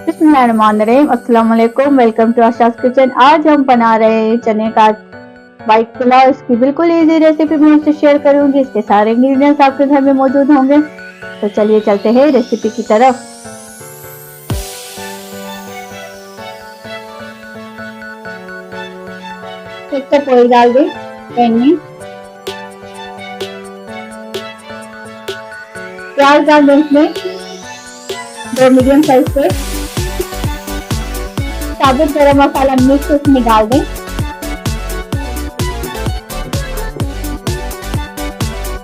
बिस्मिल्लाहिर्रहमानिर्रहीम। अस्सलाम वालेकुम। Welcome to Asha's kitchen. आज हम बना रहे हैं चने का वाइट पुलाव। इसकी बिल्कुल इजी रेसिपी मैं आपसे शेयर करूंगी। इसके सारे इंग्रेडिएंट्स आपके घर में मौजूद होंगे। तो चलिए चलते हैं रेसिपी की तरफ। एक कप ऑयल डाल दें पैन में। प्याज डाल दें इसमें 2 मीडियम साइज के। साबुत गरम मसाला मिक्स इसमें डाल दें।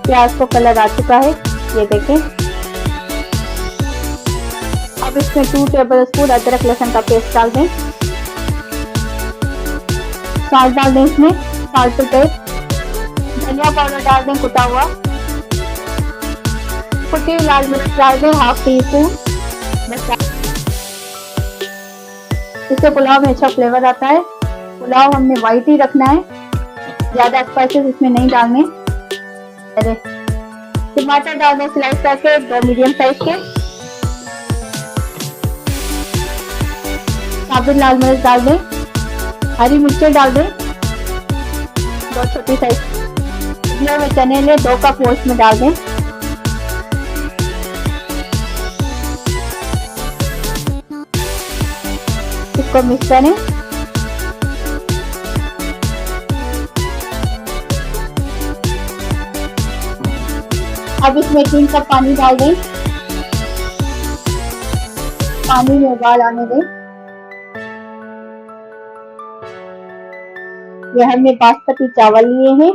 प्याज को कलर आ चुका है, ये देखें। अब इसमें 2 टेबल स्पून अदरक लहसुन का पेस्ट डाल दें। साल्ट डाल दें इसमें, साल्ट टू टेस्ट। धनिया पाउडर डाल दें कुटा हुआ। कुटी हुई लाल मिर्च डाल दें ½ टी स्पून। इससे पुलाव में अच्छा फ्लेवर आता है। पुलाव हमने वाइट ही रखना है, ज्यादा स्पाइसेस इसमें नहीं डालने। टमाटर डाल दें स्लाइस करके 2 मीडियम साइज के। साबुत लाल मिर्च डाल दें। हरी मिर्चें डाल दें 2 छोटी साइज। में चने ले 2 कप वो इसमें डाल दें। इसको मिक्स करें। अब इसमें 3 कप पानी डाल दें। पानी में उबाल आने दें। ये हमने बासमती चावल लिए हैं,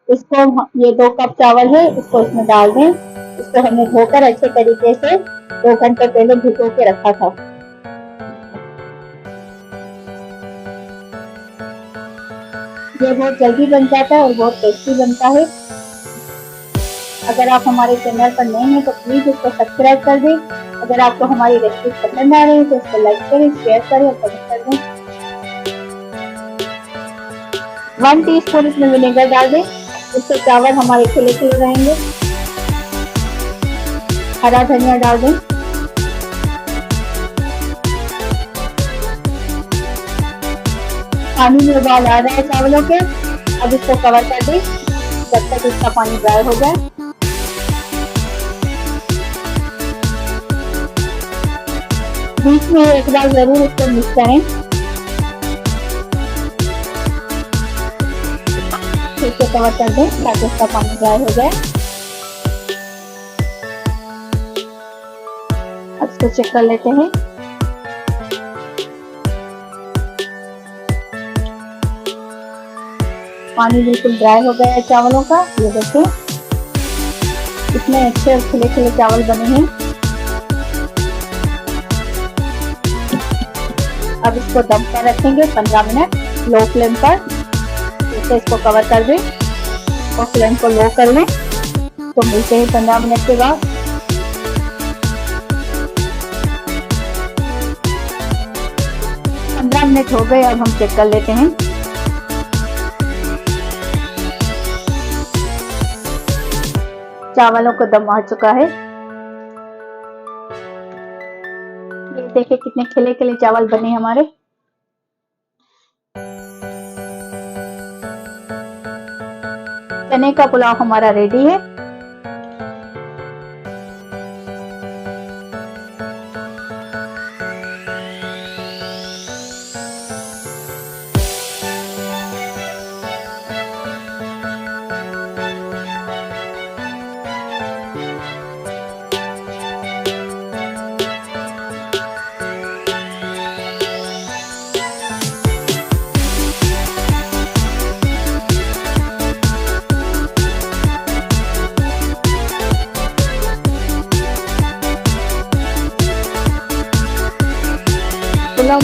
इसको ये 2 कप चावल है, इसको इसमें डाल दें। इसको हमने धोकर अच्छे तरीके से 2 घंटे पहले भिगो के रखा था। ये बहुत जल्दी बन जाता है और बहुत टेस्टी बनता है। अगर आप हमारे चैनल पर नए हैं तो प्लीज इसको सब्सक्राइब कर दें। अगर आपको हमारी रेसिपी पसंद आ रही है तो इसको लाइक करें, शेयर करें और कमेंट कर दें। 1 टीस्पून इसमें विनेगर डाल दें, इससे चावल हमारे खिले खिले रहेंगे। हरा धनिया डाल दें। पानी में उबाल आ रहा है चावलों के। अब इसको कवर कर दें जब तक इसका पानी ड्राई हो जाए। बीच में एक बार जरूर इसको मिक्स करें। इसको कवर कर दें ताकि इसका पानी ड्राई हो जाए। अब इसको चेक कर लेते हैं। पानी बिल्कुल ड्राई हो गया है चावलों का, ये देखिए कितने अच्छे और खिले खिले चावल बने हैं। अब इसको दम पर रखेंगे 15 मिनट लो फ्लेम पर। इससे इसको कवर कर दें और फ्लेम को लो कर लें। तो मिलते हैं 15 मिनट के बाद। मिनट हो गए, अब हम चेक कर लेते हैं। चावलों को दम आ चुका है। ये देखिए कितने खिले खिले चावल बने हमारे। चने का पुलाव हमारा रेडी है। पुलाव